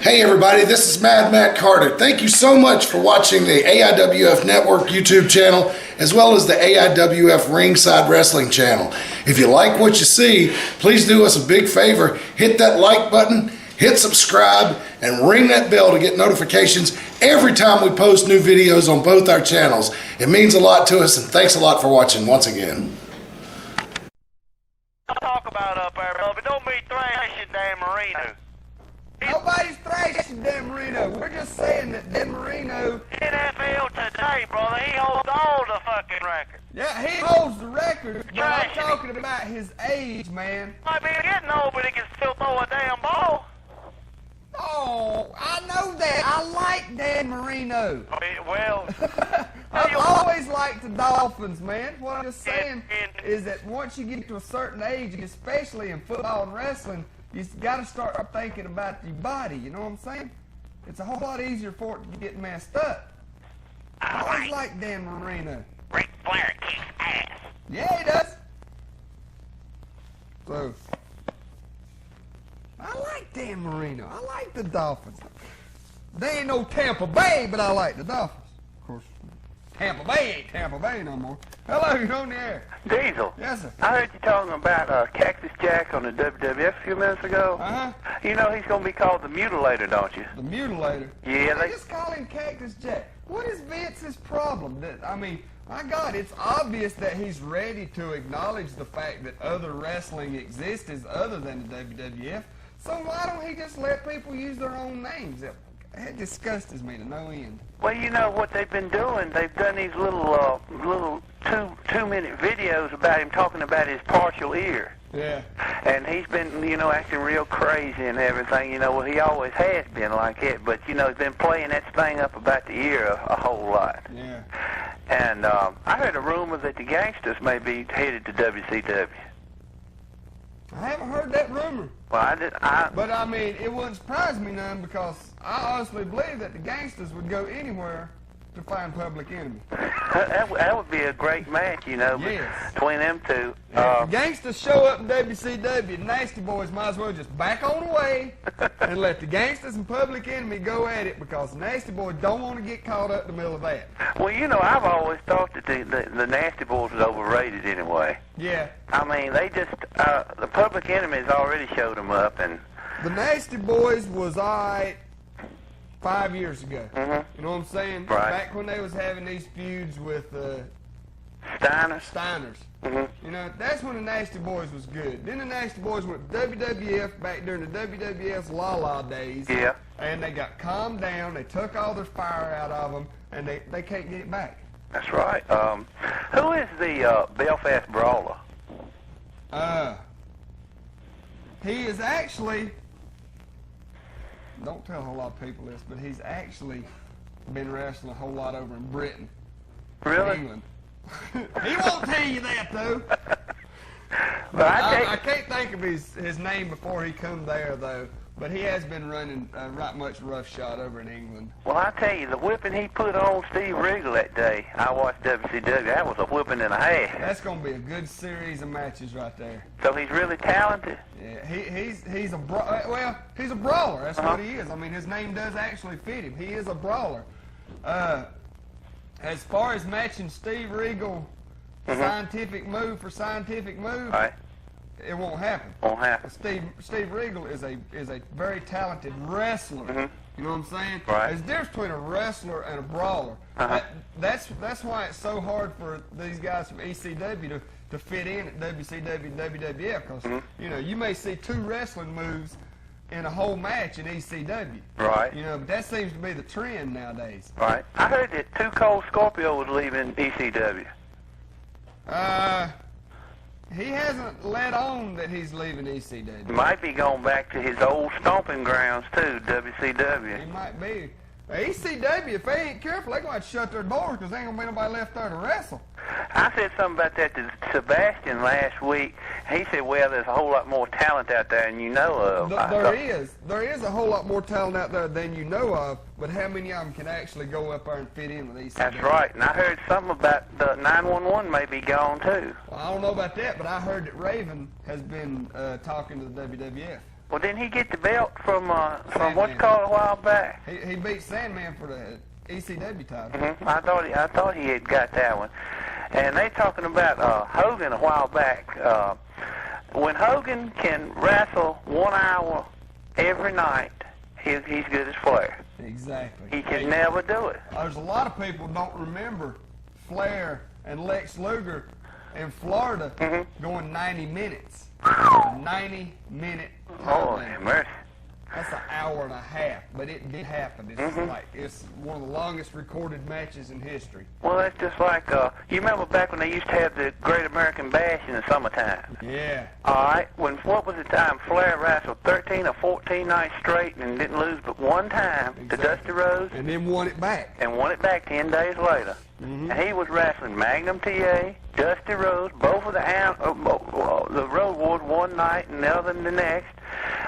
Hey everybody, this is Mad Matt Carter. Thank you so much for watching the AIWF Network YouTube channel as well as the AIWF Ringside Wrestling channel. If you like what you see, please do us a big favor. Hit that like button, hit subscribe, and ring that bell to get notifications every time we post new videos on both our channels. It means a lot to us, and thanks a lot for watching once again. Talk about up there, but don't be thrashing Dan Marino. Nobody's thrashing Dan Marino. We're just saying that Dan Marino... NFL today, brother, he holds all the fucking records. Yeah, he holds the record, but I'm talking about his age, man. Might be getting old, but he can still throw a damn ball. Oh, I know that. I like Dan Marino. Well... I've always liked the Dolphins, man. What I'm just saying is that once you get to a certain age, especially in football and wrestling, you got to start thinking about your body, you know what I'm saying? It's a whole lot easier for it to get messed up. I always like Dan Marino. Ric Flair kicks ass. Yeah, he does. So, I like Dan Marino. I like the Dolphins. They ain't no Tampa Bay, but I like the Dolphins. Of course, Tampa Bay ain't Tampa Bay no more. Hello, you're on the air. Deezel. Yes, sir. I heard you talking about Cactus Jack on the WWF a few minutes ago. Uh-huh. You know he's going to be called the Mutilator, don't you? The Mutilator? Yeah, they just call him Cactus Jack. What is Vince's problem? I mean, my God, it's obvious that he's ready to acknowledge the fact that other wrestling exists other than the WWF. So why don't he just let people use their own names? It disgusts me to no end. Well, you know what they've been doing? They've done these little two-minute videos about him talking about his partial ear. Yeah. And he's been, you know, acting real crazy and everything. You know, well, he always has been like it, but, you know, he's been playing that thing up about the ear a whole lot. Yeah. And I heard a rumor that the Gangsters may be headed to WCW. I haven't heard that rumor. Well, But, I mean, it wouldn't surprise me none because I honestly believe that the Gangsters would go anywhere to find Public Enemy. that would be a great match, you know, yes, between them two. If the Gangsters show up in WCW, Nasty Boys might as well just back on away and let the Gangsters and Public Enemy go at it because Nasty Boys don't want to get caught up in the middle of that. Well, you know, I've always thought that the Nasty Boys was overrated anyway. Yeah. I mean, they just, the Public Enemy's already showed them up, and... The Nasty Boys was alright 5 years ago. Mm-hmm. You know what I'm saying? Right. Back when they was having these feuds with Steiners. Mm-hmm. You know, that's when the Nasty Boys was good. Then the Nasty Boys went to WWF back during the WWF's La-La days. Yeah. And they got calmed down. They took all their fire out of them, and they can't get it back. That's right. Who is the Belfast Brawler? He is actually... Don't tell a whole lot of people this, but he's actually been wrestling a whole lot over in Britain. Really? England. He won't tell you that, though. But I can't think of his name before he come there, though. But he has been running right much roughshod over in England. Well, I tell you, the whipping he put on Steve Regal that day, I watched WCW, that was a whipping and a half. That's going to be a good series of matches right there. So he's really talented? Yeah, he's a brawler. That's what he is. I mean, his name does actually fit him. He is a brawler. As far as matching Steve Regal, scientific move for scientific move, right, it won't happen. Won't happen. Steve Regal is a very talented wrestler. You know what I'm saying? Right. There's a difference between a wrestler and a brawler. That's why it's so hard for these guys from ECW to fit in at WCW and WWF because you know, you may see two wrestling moves in a whole match in ECW. Right. You know, but that seems to be the trend nowadays. Right. I heard that Too Cold Scorpio was leaving ECW. He hasn't let on that he's leaving ECW. He might be going back to his old stomping grounds too, WCW. He might be. ECW, if they ain't careful, they're going to have to shut their doors because there ain't going to be nobody left there to wrestle. I said something about that to Sebastian last week. He said, well, there's a whole lot more talent out there than you know of. There is a whole lot more talent out there than you know of, but how many of them can actually go up there and fit in with ECW? That's right, and I heard something about the 911 may be gone too. Well, I don't know about that, but I heard that Raven has been talking to the WWF. Well, didn't he get the belt from what's called a while back? He beat Sandman for the ECW title. Mm-hmm. I thought he had got that one. And they talking about Hogan a while back. When Hogan can wrestle 1 hour every night, he's good as Flair. Exactly. He can never do it. There's a lot of people don't remember Flair and Lex Luger in Florida going 90 minutes. 90-minute Oh, time. mercy. That's an hour and a half, but it did happen. It's one of the longest recorded matches in history. Well, that's just like, you remember back when they used to have the Great American Bash in the summertime? Yeah. All right. What was the time Flair wrestled 13 or 14 nights straight and didn't lose but one time to Dusty Rhodes? And then won it back. And won it back 10 days later. And he was wrestling Magnum TA, Dusty Rhodes, both of the Road Wars one night and the other the next.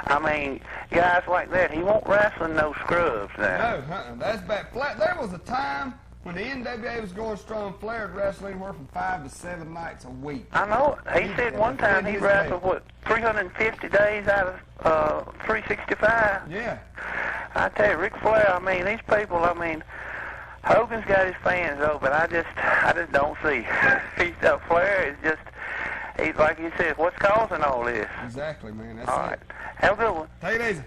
I mean, guys like that, he won't wrestle no scrubs now. No, that's bad. There was a time when the NWA was going strong. Flair had wrestled anywhere from 5 to 7 nights a week. I know it. He said one time he wrestled, 350 days out of 365? Yeah. I tell you, Ric Flair, I mean, these people, Hogan's got his fans though, but I just don't see. Flair is just, he's like you said, what's causing all this? Exactly, man. That's All it. right. Have a good one. Take it easy.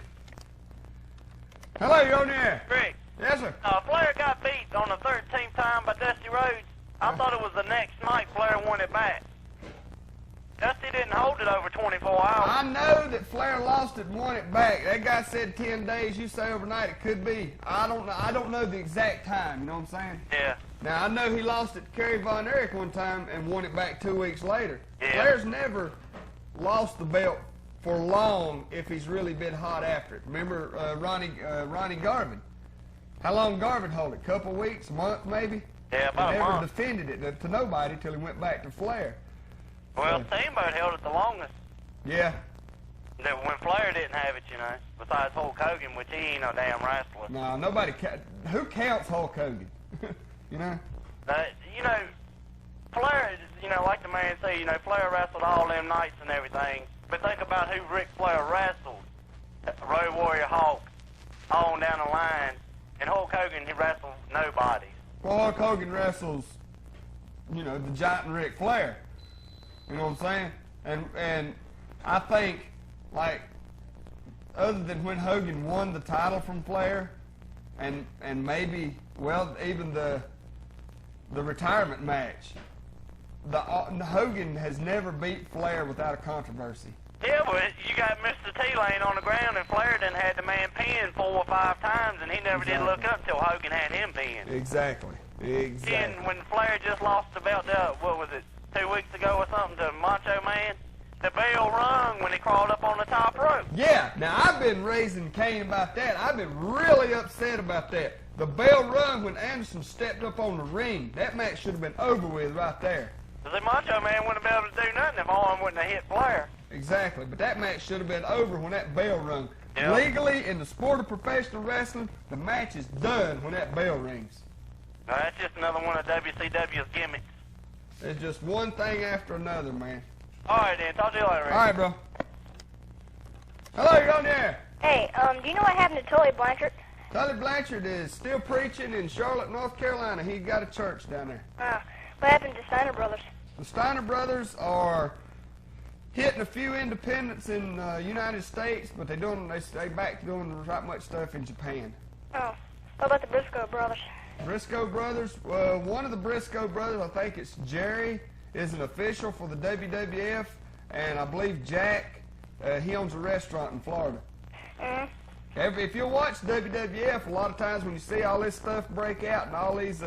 Hello, you're on the air. Rick, Yes, sir. Flair got beat on the 13th time by Dusty Rhodes. I thought it was the next night Flair won it back. Dusty didn't hold it over 24 hours. I know that Flair lost it and won it back. That guy said 10 days. You say overnight. It could be. I don't know the exact time. You know what I'm saying? Yeah. Now, I know he lost it to Kerry Von Erich one time and won it back 2 weeks later. Yeah. Flair's never lost the belt for long if he's really been hot after it. Remember Ronnie Garvin? How long Garvin hold it? Couple weeks, a month maybe? Yeah, about he a never month. defended it to nobody till he went back to Flair. Well, Steamboat held it the longest. Yeah. That when Flair didn't have it, besides Hulk Hogan, which he ain't no damn wrestler. No, nobody. Who counts Hulk Hogan? You know? Flair, like the man say, Flair wrestled all them nights and everything. But think about who Ric Flair wrestled. Road Warrior Hawk, on down the line. And Hulk Hogan, he wrestled nobody. Well, Hulk Hogan wrestles, the giant Ric Flair. You know what I'm saying? And I think, other than when Hogan won the title from Flair, and maybe, even the retirement match, Hogan has never beat Flair without a controversy. Yeah, but you got Mr. T-Lane on the ground, and Flair done had the man pinned 4 or 5 times, and he never did look up until Hogan had him pinned. Exactly. And when Flair just lost the belt, what was it, 2 weeks ago or something, to Macho Man, the bell rung when he crawled up on the top rope. Yeah, now I've been raising Cain about that. I've been really upset about that. The bell rung when Anderson stepped up on the ring. That match should have been over with right there. The Macho Man wouldn't have been able to do nothing if Arn wouldn't have hit Flair. Exactly, but that match should have been over when that bell rung. Yeah. Legally, in the sport of professional wrestling, the match is done when that bell rings. Now, that's just another one of WCW's gimmicks. It's just one thing after another, man. All right, then. Talk to you later, Rick. All right, bro. Hello, you're on the air. Hey, do you know what happened to Tully Blanchard? Tully Blanchard is still preaching in Charlotte, North Carolina. He got a church down there. What happened to Steiner Brothers? The Steiner brothers are hitting a few independents in the United States, but they back to doing right much stuff in Japan. Oh, what about the Briscoe Brothers? Briscoe brothers, one of the Briscoe brothers, I think it's Jerry, is an official for the WWF, and I believe Jack, he owns a restaurant in Florida. If you watch WWF, a lot of times when you see all this stuff break out and all these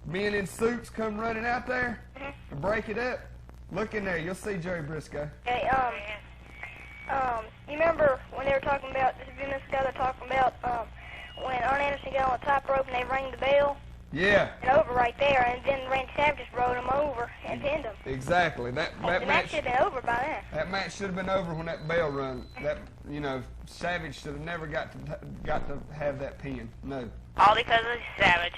men in suits come running out there to break it up, look in there, you'll see Jerry Briscoe. Hey, you remember when they were talking about, this guy they're talking about, when Arn Anderson got on the top rope and they rang the bell? Yeah. And over right there, and then Randy Savage just rode him over and pinned him. Exactly. That The match should have been over by then. That match should have been over when that bell rung. That Savage should have never got to have that pin. No. All because of Savage.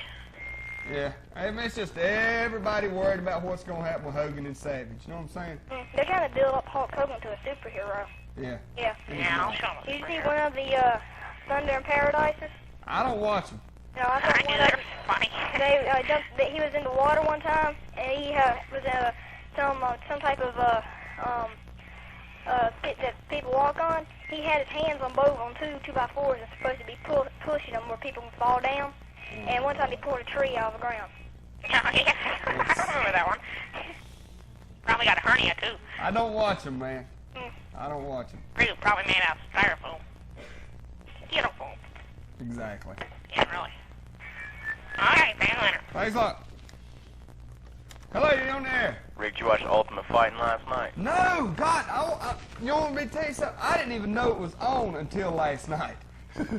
Yeah. I mean, it's just everybody worried about what's going to happen with Hogan and Savage. You know what I'm saying? They're trying to build up Hulk Hogan to a superhero. Yeah. Yeah. Yeah, I'll show Did you him. see one of the Thunder and Paradises? I don't watch them. No, I I thought do. one of They're funny. he was in the water one time, and he was in some type of pit that people walk on. He had his hands on both on two by fours and supposed to be pushing them where people can fall down. And one time he pulled a tree out of the ground. Oh, yeah. I remember that one. Probably got a hernia, too. I don't watch them, man. I don't watch them. Probably made out of styrofoam. Beautiful. Exactly. Yeah, really. All right, man, later. Thanks a lot. Hello, you on there? Rick, did you watch Ultimate Fighting last night? No, God, you want me to tell you something? I didn't even know it was on until last night.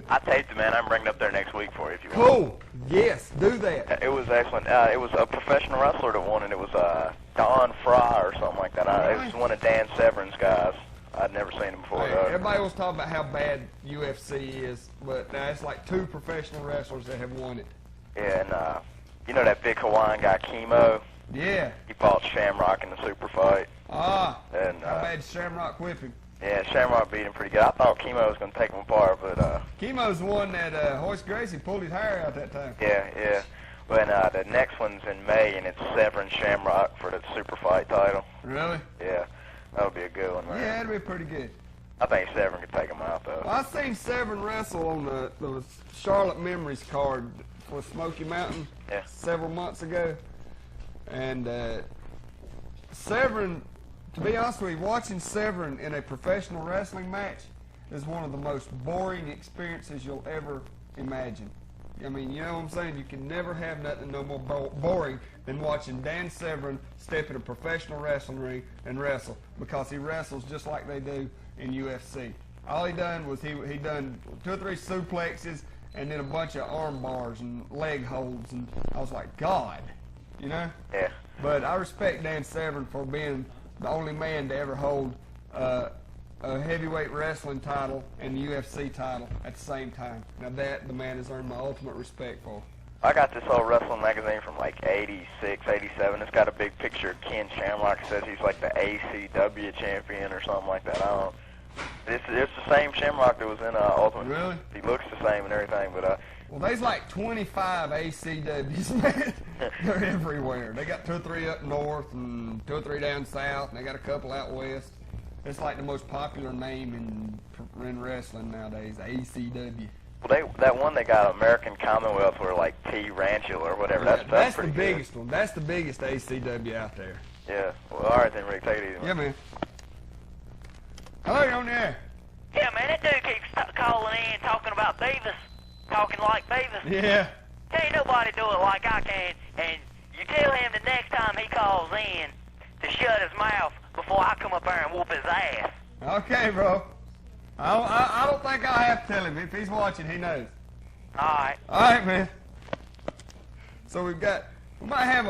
I taped it, man. I'm bringing it up there next week for you if you want. Cool. Yes, do that. It was excellent. It was a professional wrestler that won, and it was Don Fry or something like that. It was one of Dan Severn's guys. I'd never seen him before. Hey, everybody was talking about how bad UFC is, but now it's like 2 professional wrestlers that have won it. Yeah, and you know that big Hawaiian guy, Chemo? Yeah. He fought Shamrock in the super fight. Ah. And how bad Shamrock whip him? Yeah, Shamrock beat him pretty good. I thought Chemo was going to take him apart, but Chemo's the one that Hoist Gracie pulled his hair out that time. yeah. But the next one's in May, and it's Severn Shamrock for the super fight title. Really? Yeah, that'll be a good one, man. Yeah, that'd be pretty good. I think Severn could take him out, though. Well, I seen Severn wrestle on the Charlotte Memories card for Smoky Mountain several months ago. And Severn, to be honest with you, watching Severn in a professional wrestling match is one of the most boring experiences you'll ever imagine. I mean, you know what I'm saying? You can never have nothing no more boring than watching Dan Severn step in a professional wrestling ring and wrestle, because he wrestles just like they do in UFC. All he done was he done 2 or 3 suplexes and then a bunch of arm bars and leg holds, and I was like, God, you know? Yeah. But I respect Dan Severn for being the only man to ever hold a heavyweight wrestling title and the UFC title at the same time. Now that the man has earned my ultimate respect for. I got this old wrestling magazine from like 86, 87. It's got a big picture of Ken Shamrock. It says he's like the ACW champion or something like that. I don't know. It's the same Shamrock that was in Ultimate. Really? He looks the same and everything, but Well, there's like 25 ACWs, man. They're everywhere. They got 2 or 3 up north and 2 or 3 down south, and they got a couple out west. It's like the most popular name in wrestling nowadays, ACW. well, that one they got American Commonwealth or like T Rancho or whatever. That's That's the pretty biggest one. That's the biggest ACW out there. good. Yeah. Well, all right then, Rick. Take it easy. Yeah, man. Hello, you're on there. Yeah, man, that dude keeps calling in, talking about Beavis, talking like Beavis. Yeah. Ain't nobody do it like I can, and you tell him the next time he calls in to shut his mouth before I come up there and whoop his ass. Okay, bro. I don't think I'll have to tell him. If he's watching, he knows. All right. All right, man. So we might have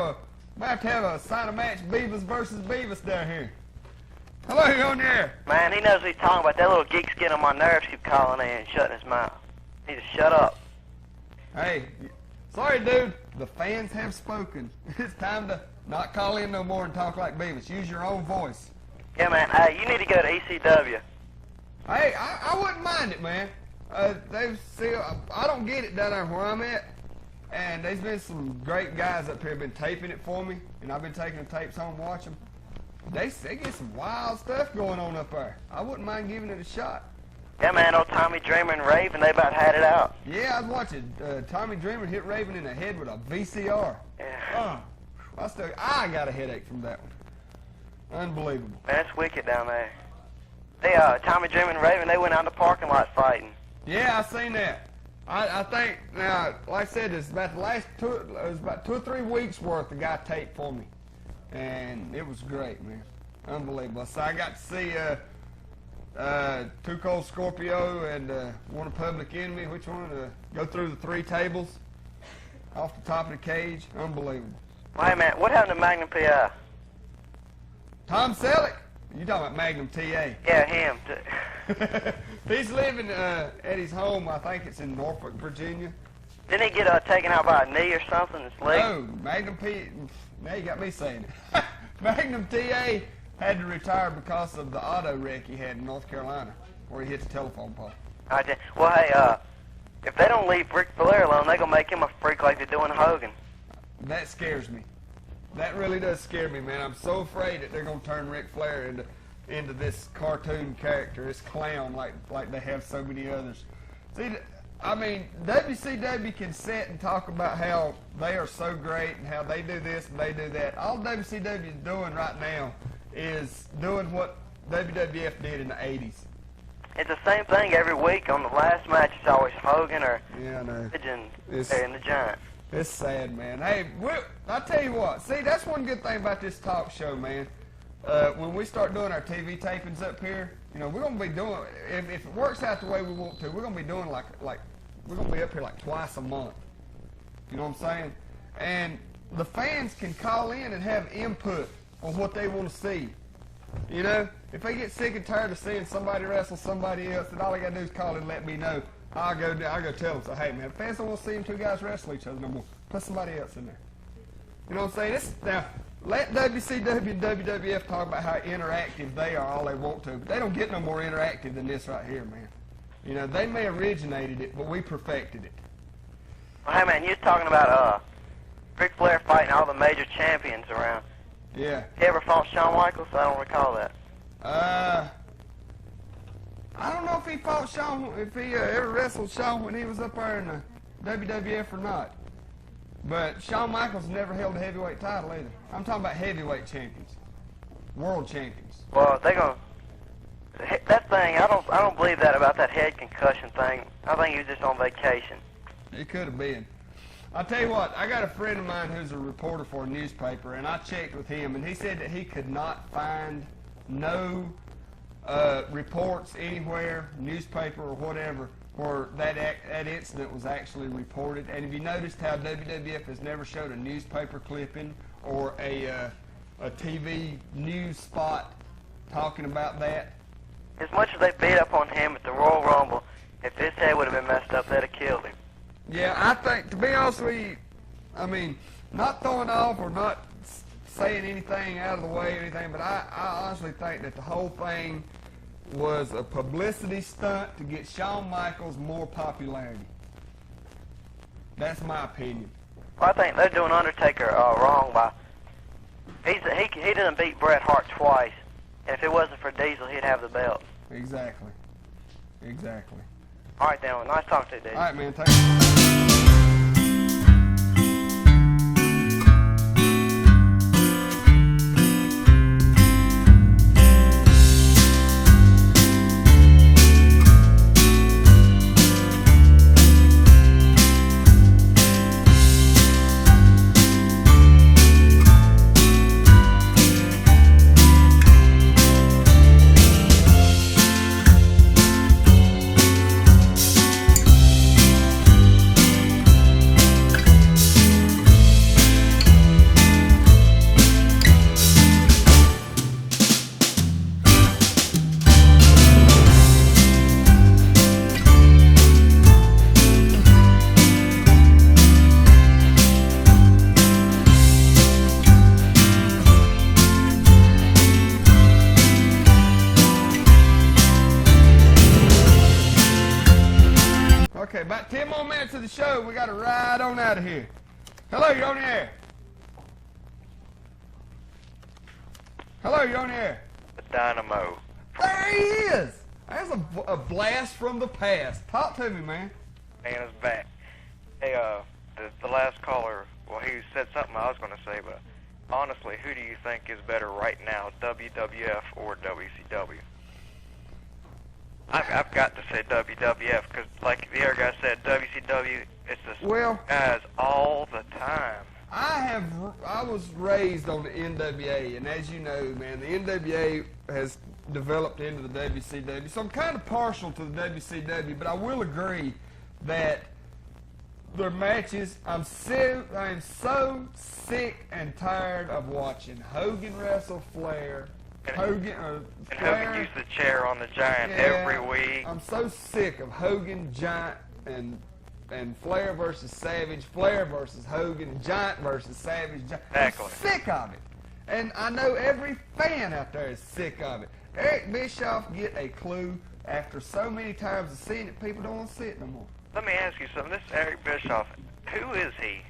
to have a sign of match, Beavis versus Beavis down here. Hello, you're on there. Man, he knows what he's talking about. That little geek's getting on my nerves, keep calling in and shutting his mouth. He need to shut up. Hey, sorry, dude. The fans have spoken. It's time to not call in no more and talk like Beavis. Use your own voice. Yeah, man, you need to go to ECW. Hey, I wouldn't mind it, man. I don't get it down there where I'm at, and there's been some great guys up here been taping it for me, and I've been taking the tapes home and watching them. They get some wild stuff going on up there. I wouldn't mind giving it a shot. Yeah, man, old Tommy Dreamer and Raven, they about had it out. Yeah, I was watching Tommy Dreamer hit Raven in the head with a VCR. Yeah. I got a headache from that one. Unbelievable. Man, it's wicked down there. They, Tommy Dreamer and Raven, they went out in the parking lot fighting. Yeah, I seen that. I think, now, like I said, it's about the last it was about 2 or 3 weeks worth the guy taped for me. And it was great, man. Unbelievable. So I got to see Too Cold Scorpio and one of Public Enemy. Which one? Go through the 3 tables off the top of the cage. Unbelievable. Wait a minute, what happened to Magnum PI? Tom Selleck? You talking about Magnum TA? Yeah, him. He's living at his home. I think it's in Norfolk, Virginia. Didn't he get taken out by a knee or something? His leg? No, Magnum P. Now you got me saying it. Magnum TA had to retire because of the auto wreck he had in North Carolina, where he hit the telephone pole. Well, hey, if they don't leave Ric Flair alone, they're going to make him a freak like they're doing Hogan. That scares me. That really does scare me, man. I'm so afraid that they're going to turn Ric Flair into this cartoon character, this clown, like they have so many others. See, I mean, WCW can sit and talk about how they are so great and how they do this and they do that. All WCW is doing right now is doing what WWF did in the 80s. It's the same thing every week. On the last match, it's always Hogan or Yeah, I know. Legend It's- and the Giant. It's sad, man. Hey, I'll tell you what. See, that's one good thing about this talk show, man. When we start doing our TV tapings up here, you know, we're gonna be doing. If it works out the way we want to, we're gonna be doing like we're gonna be up here like twice a month. You know what I'm saying? And the fans can call in and have input on what they want to see. You know, if they get sick and tired of seeing somebody wrestle somebody else, then all they gotta do is call and let me know. I'll go tell them. So, hey, man, fans don't want to see them two guys wrestle each other no more. Put somebody else in there. You know what I'm saying? Now, let WCW and WWF talk about how interactive they are all they want to, but they don't get no more interactive than this right here, man. You know, they may have originated it, but we perfected it. Well, hey, man, you was talking about Ric Flair fighting all the major champions around. Yeah. He ever fought Shawn Michaels? I don't recall that. I don't know if he fought Shawn, if he ever wrestled Shawn when he was up there in the WWF or not. But Shawn Michaels never held a heavyweight title either. I'm talking about heavyweight champions, world champions. Well, they gonna that thing. I don't believe that about that head concussion thing. I think he was just on vacation. It could have been. I'll tell you what, I got a friend of mine who's a reporter for a newspaper, and I checked with him, and he said that he could not find no reports anywhere, newspaper or whatever, where that incident was actually reported. And have you noticed how WWF has never showed a newspaper clipping or a TV news spot talking about that? As much as they beat up on him at the Royal Rumble, if his head would have been messed up, they'd have killed him. Yeah, I think, to be honest with you, I mean, not throwing off or not saying anything out of the way or anything, but I honestly think that the whole thing was a publicity stunt to get Shawn Michaels more popularity. That's my opinion. Well, I think they're doing Undertaker wrong by he doesn't beat Bret Hart twice, and if it wasn't for Diesel, he'd have the belt. Exactly. Exactly. All right, then. Well, nice talking to you, Diesel. All right, man. Thank you. Okay, about 10 more minutes of the show. We got to ride on out of here. Hello, you're on the air. Hello, you're on the air. The Dynamo. There he is. There's a blast from the past. Talk to me, man. Man is back. Hey, the last caller, well, he said something I was going to say, but honestly, who do you think is better right now, WWF or WCW? I've got to say WWF because, like the other guy said, WCW, it's the Well, guys all the time. I was raised on the NWA, and as you know, man, the NWA has developed into the WCW, so I'm kind of partial to the WCW, but I will agree that their matches, I am so sick and tired of watching Hogan wrestle Flair, And Flair, Hogan used the chair on the Giant every week. I'm so sick of Hogan, Giant, and Flair versus Savage, Flair versus Hogan, Giant versus Savage. Exactly. I'm sick of it. And I know every fan out there is sick of it. Eric Bischoff get a clue after so many times of seeing it, people don't want to see it no more. Let me ask you something. This Eric Bischoff, who is he?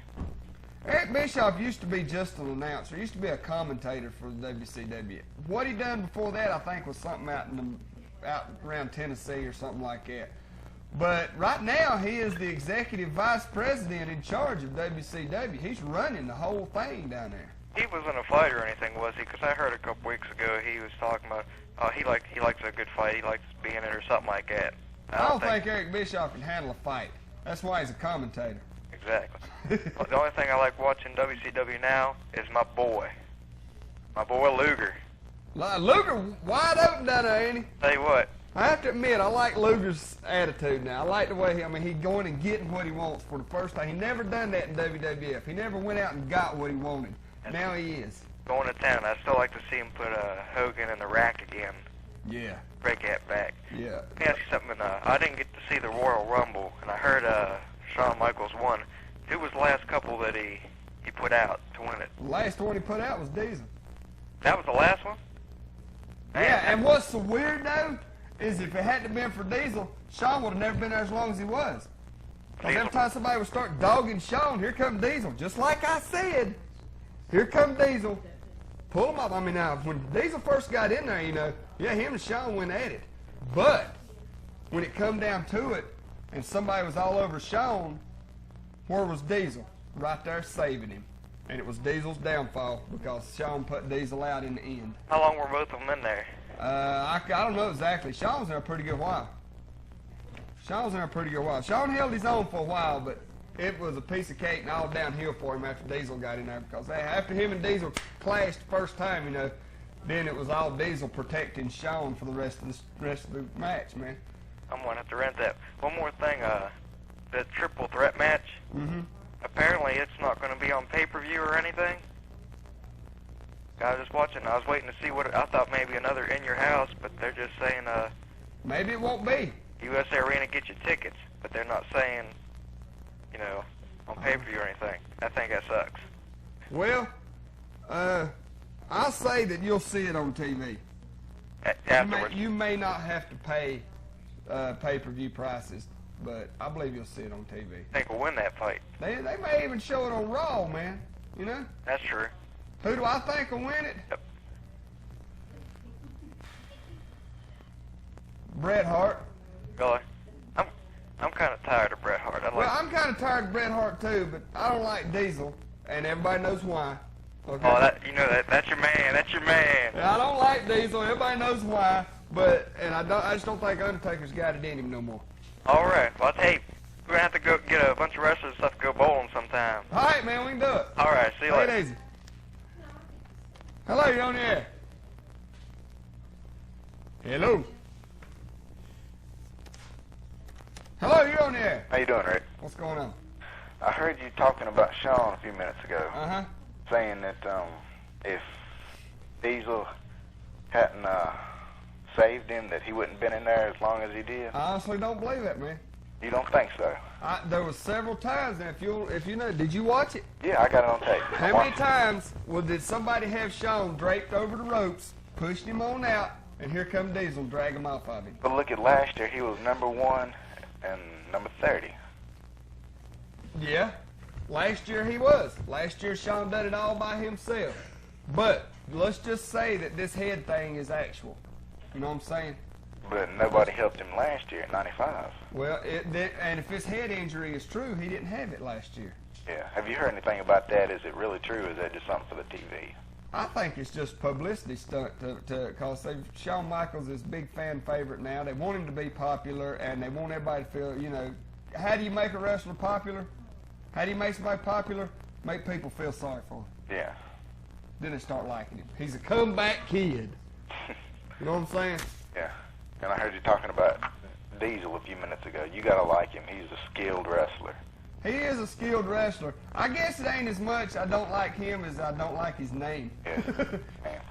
Eric Bischoff used to be just an announcer. He used to be a commentator for the WCW. What he done before that, I think, was something out around Tennessee or something like that. But right now, he is the executive vice president in charge of WCW. He's running the whole thing down there. He wasn't a fighter or anything, was he? Because I heard a couple weeks ago he was talking about he likes a good fight. He likes being in it or something like that. I don't think Eric Bischoff can handle a fight. That's why he's a commentator. Exactly. The only thing I like watching WCW now is my boy Luger. Luger wide open down there, ain't he? Tell you what. I have to admit, I like Luger's attitude now. I like the way he's going and getting what he wants for the first time. He never done that in WWF. He never went out and got what he wanted. Now he is. Going to town. I still like to see him put Hogan in the rack again. Yeah. Break that back. Yeah. Let me ask you something. I didn't get to see the Royal Rumble, and I heard Shawn Michaels won. Who was the last couple that he put out to win it? The last one he put out was Deezel. That was the last one? Yeah, and what's so weird, though, is if it hadn't been for Deezel, Shawn would have never been there as long as he was. Because every time somebody would start dogging Shawn, here comes Deezel. Just like I said, here comes Deezel. Pull him up. I mean, now, when Deezel first got in there, him and Shawn went at it. But when it come down to it, and somebody was all over Shawn, where was Deezel? Right there saving him. And it was Diesel's downfall because Shawn put Deezel out in the end. How long were both of them in there? I don't know exactly. Shawn was in there a pretty good while. Shawn held his own for a while, but it was a piece of cake and all downhill for him after Deezel got in there because after him and Deezel clashed the first time, then it was all Deezel protecting Shawn for the rest of the match, man. I'm going to have to rent that. One more thing, the triple threat match, apparently it's not going to be on pay-per-view or anything. I was just watching. I was waiting to see what I thought maybe another In Your House, but they're just saying maybe it won't be. USA Arena, get your tickets, but they're not saying, on pay-per-view or anything. I think that sucks. Well, I'll say that you'll see it on TV. Afterwards. You may not have to pay pay-per-view prices, but I believe you'll see it on TV. I think we'll win that fight. They may even show it on Raw, man. That's true. Who do I think will win it? Yep. Bret Hart. Really? I'm kind of tired of Bret Hart. I'm kind of tired of Bret Hart too, but I don't like Deezel, and everybody knows why. Okay? Oh, that's your man. That's your man. Yeah, I don't like Deezel. Everybody knows why, and I just don't think Undertaker's got it in him no more. All right. Well, hey, we're gonna have to go get a bunch of wrestlers and stuff to go bowling sometime. All right, man, we can do it. All right. See you later. Take it easy. Hello, you're on the air. Hello. Hello, you're on the air. How you doing, Rick? What's going on? I heard you talking about Shawn a few minutes ago, saying that if Deezel hadn't saved him, that he wouldn't been in there as long as he did. I honestly don't believe that, man. You don't think so? There was several times, and if you know, did you watch it? Yeah, I got it on tape. How many times did somebody have Shawn draped over the ropes, pushed him on out, and here come Deezel and drag him off of him? But look at last year, he was #1 and number 30. Yeah, last year he was. Last year Shawn did it all by himself. But let's just say that this head thing is actual. You know what I'm saying? But nobody helped him last year at 95. Well, and if his head injury is true, he didn't have it last year. Yeah. Have you heard anything about that? Is it really true, or is that just something for the TV? I think it's just publicity stunt because Shawn Michaels is a big fan favorite now. They want him to be popular, and they want everybody to feel, how do you make a wrestler popular? How do you make somebody popular? Make people feel sorry for him. Yeah. Then they start liking him. He's a comeback kid. You know what I'm saying? Yeah. And I heard you talking about Deezel a few minutes ago. You gotta like him. He's a skilled wrestler. He is a skilled wrestler. I guess it ain't as much I don't like him as I don't like his name. Yeah.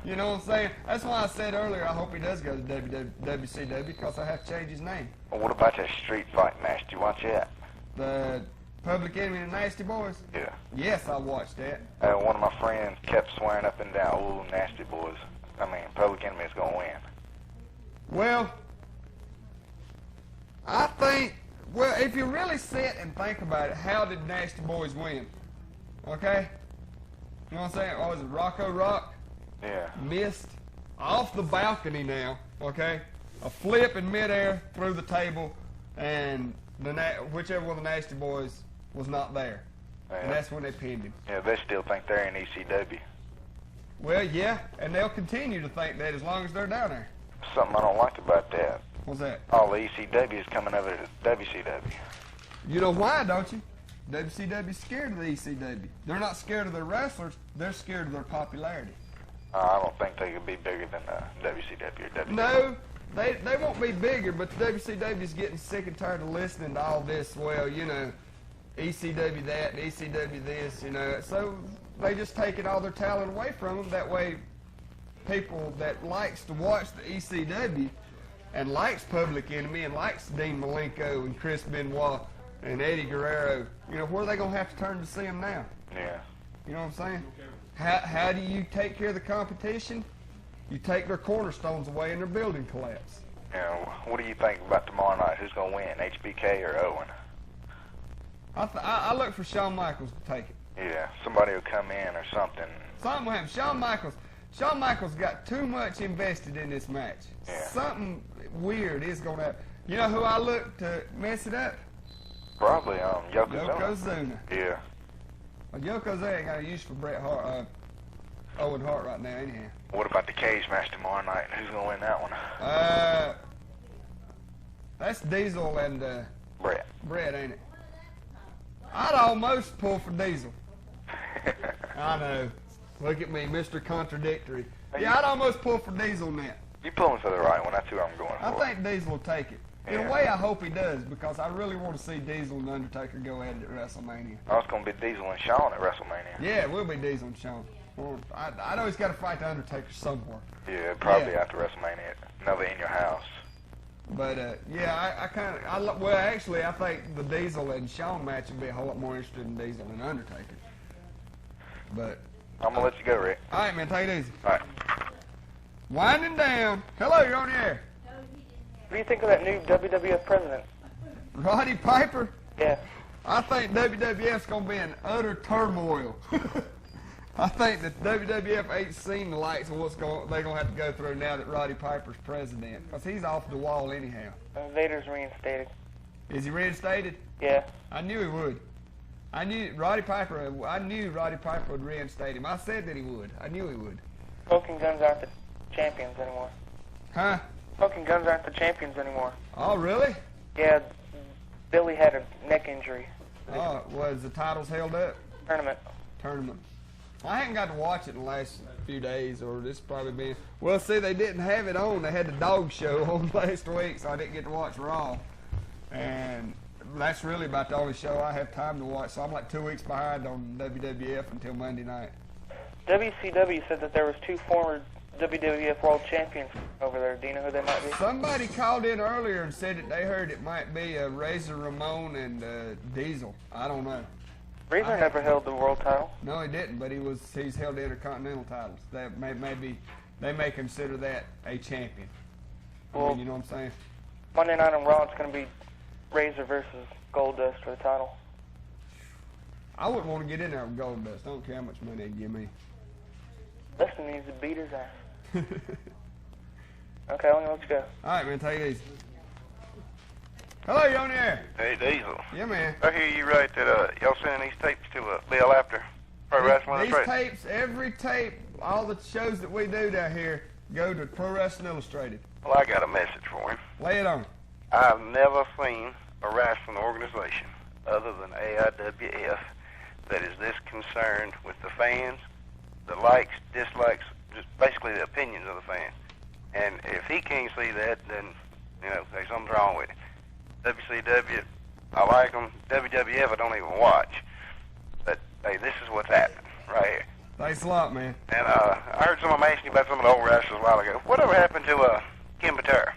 You know what I'm saying? That's why I said earlier I hope he does go to WCW because I have to change his name. Well, what about that street fight match? Did you watch that? The Public Enemy and the Nasty Boys? Yeah. Yes, I watched that. One of my friends kept swearing up and down, "Ooh, Nasty Boys." I mean, Public Enemy is gonna win. Well, I think, well, if you really sit and think about it, how did Nasty Boys win? Okay? You know what I'm saying? Oh, was it Rocco Rock? Yeah. Missed off the balcony now, okay? A flip in midair through the table, and whichever one of the Nasty Boys was not there. Yeah. And that's when they pinned him. Yeah, they still think they're in ECW. Well, yeah, and they'll continue to think that as long as they're down there. Something I don't like about that. What's that? All the ECW is coming over to WCW. You know why, don't you? WCW's scared of the ECW. They're not scared of their wrestlers, they're scared of their popularity. I don't think they could be bigger than WCW or WWE. No, they won't be bigger, but the WCW's getting sick and tired of listening to all this, well, you know, ECW that and ECW this, you know. So they just taking all their talent away from them. That way people that likes to watch the ECW and likes Public Enemy and likes Dean Malenko and Chris Benoit and Eddie Guerrero, you know, where are they going to have to turn to see them now? Yeah. You know what I'm saying? How do you take care of the competition? You take their cornerstones away and their building collapse. Yeah, what do you think about tomorrow night? Who's going to win, HBK or Owen? I look for Shawn Michaels to take it. Yeah, somebody will come in or something. Something will happen. Shawn Michaels got too much invested in this match. Yeah. Something weird is going to happen. You know who I look to mess it up? Probably Yokozuna. Yokozuna. Yeah. Well, Yokozuna ain't got a use for Owen Hart right now, anyhow. What about the cage match tomorrow night? Who's going to win that one? That's Diesel and Brett, ain't it? I'd almost pull for Diesel. I know. Look at me, Mr. Contradictory. Yeah, I'd almost pull for Diesel in that. You pulling for the right one. That's who I'm going for. I think Diesel will take it. In a way, I hope he does, because I really want to see Diesel and Undertaker go at it at WrestleMania. Oh, it's going to be Diesel and Shawn at WrestleMania. Yeah, it will be Diesel and Shawn. Well, I know he's got to fight the Undertaker somewhere. Yeah, probably after WrestleMania. Another In Your House. But, yeah, well, actually, I think the Diesel and Shawn match would be a whole lot more interesting than Diesel and Undertaker. But I'm going to let you go, Rick. All right, man, take it easy. All right. Winding down. Hello, you're on the air. What do you think of that new WWF president? Roddy Piper? Yeah. I think WWF's going to be in utter turmoil. I think that WWF ain't seen the likes of what they're going to have to go through now that Roddy Piper's president. Because he's off the wall anyhow. Vader's reinstated. Is he reinstated? Yeah. I knew he would. I knew Roddy Piper would reinstate him. I said that he would. I knew he would. Smoking Guns aren't the champions anymore. Huh? Smoking Guns aren't the champions anymore. Oh, really? Yeah, Billy had a neck injury. Oh, was the titles held up? Tournament. I haven't got to watch it in the last few days, or this probably been. Well, see, they didn't have it on. They had the dog show on last week, so I didn't get to watch Raw. And that's really about the only show I have time to watch. So I'm like 2 weeks behind on WWF until Monday night. WCW said that there was 2 former WWF World Champions over there. Do you know who they might be? Somebody called in earlier and said that they heard it might be Razor Ramon and Diesel. I don't know. Razor never held the world title. No, he didn't, but he's held the Intercontinental titles. That they may consider that a champion. Well, you know what I'm saying? Monday night on Raw, it's going to be Razor versus Goldust for the title. I wouldn't want to get in there with Goldust. I don't care how much money they give me. Dustin needs to beat his ass. Okay, I'm going to let you go. All right, man, take it easy. Hello, you on the air? Hey, Diesel. Yeah, man. I hear you right that y'all sending these tapes to Bill after Pro Wrestling These Illustrated. tapes, every tape, all the shows that we do down here go to Pro Wrestling Illustrated. Well, I got a message for him. Lay it on. I've never seen a wrestling organization other than AIWF that is this concerned with the fans, the likes, dislikes, just basically the opinions of the fans. And if he can't see that, then, you know, there's something wrong with it. WCW, I like them. WWF, I don't even watch. But, hey, this is what's happening right here. Thanks a lot, man. And I heard someone asking you about some of the old wrestlers a while ago. Whatever happened to Ken Patera?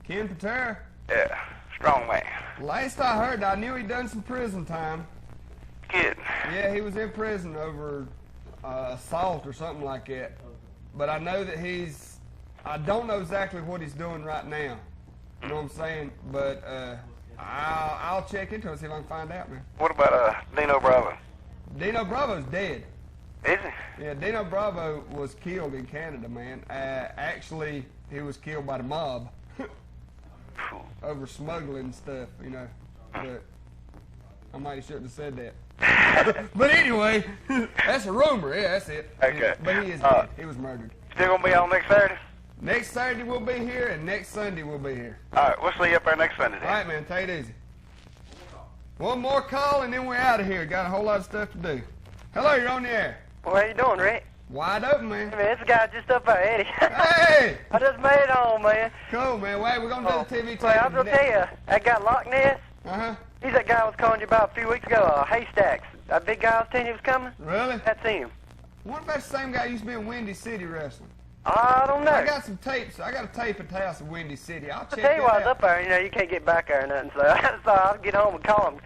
Ken Patera? Yeah, strong man. Last I heard, I knew he'd done some prison time. Yeah, he was in prison over assault or something like that. But I know that I don't know exactly what he's doing right now. You know what I'm saying? But I'll check into it, see if I can find out, man. What about Dino Bravo? Dino Bravo's dead. Is he? Yeah, Dino Bravo was killed in Canada, man. Actually, he was killed by the mob over smuggling stuff, you know. But I might have shouldn't have said that. But anyway, that's a rumor. Yeah, that's it. Okay. But he is dead. He was murdered. Still gonna be on next Saturday? Next Saturday we'll be here, and next Sunday we'll be here. All right, we'll see you up there next Sunday then. All right, man. Take it easy. One more call, and then we're out of here. Got a whole lot of stuff to do. Hello, you're on the air. Well, how you doing, Rick? Wide open, man. Hey, man, it's a guy just up there, Eddie. Hey! I just made it home, man. Cool, man. Wait, we're gonna do the TV Well, I was gonna tell you, that guy Loch Ness, Uh-huh. he's that guy I was calling you about a few weeks ago, Haystacks. That big guy I was telling you was coming? Really? That's him. What if that's the same guy who used to be in Windy City Wrestling? I don't know. I got some tapes. I got a tape at the house in Windy City. I'll check I tell you that why I was out. up there, you know, you can't get back there or nothing, so I'll get home and call him,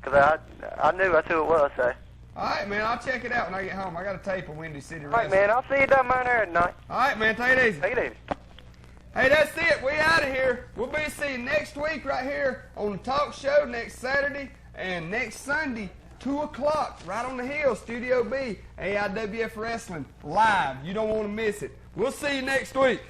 because I knew that's who it was, so. All right, man. I'll check it out when I get home. I got a tape of Windy City All right, Wrestling. man, I'll see you down there tonight. All right, man. Take it easy. Take it easy. Hey, that's it. We out of here. We'll be seeing you next week right here on the talk show next Saturday and next Sunday, 2 o'clock, right on the hill, Studio B, AIWF Wrestling, live. You don't want to miss it. We'll see you next week.